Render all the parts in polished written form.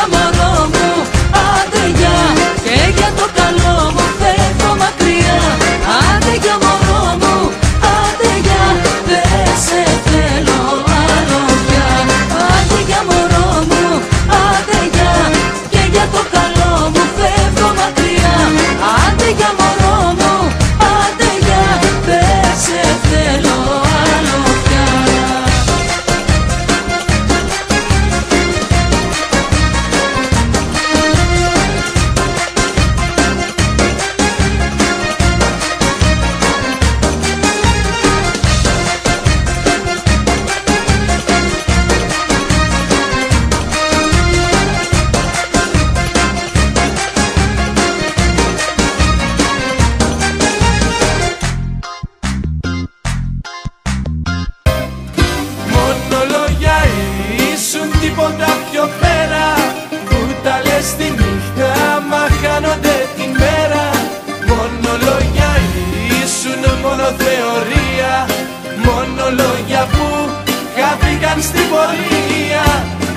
για μωρό μου, άντε για. Και για το καλό μου φεύγω μακριά. Άντε για μωρό μου, άντε για. Δεν σε θέλω άλλο πια. Άντε για μωρό μου, άντε για. Και για το καλό μου φεύγω μακριά. Άντε για μωρό μου, άντε για. Δεν σε θέλω άλλο πια. Μόνο λόγια ήσουν, τίποτα πιο πέρα. Που τα λες τη νύχτα, μα χάνονται τη μέρα. Μόνο λόγια ήσουν, μόνο θεωρία. Μόνο λόγια που χάθηκαν στην πορεία.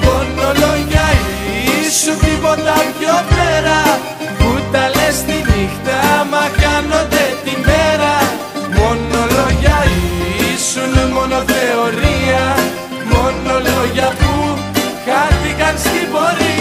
Μόνο λόγια ήσουν, τίποτα πιο πέρα. Που τα λες τη νύχτα, μα χάνονται τη μέρα. Μόνο λόγια ήσουν, μόνο θεωρία. Μόνο λόγια που χάθηκαν στην πορεία.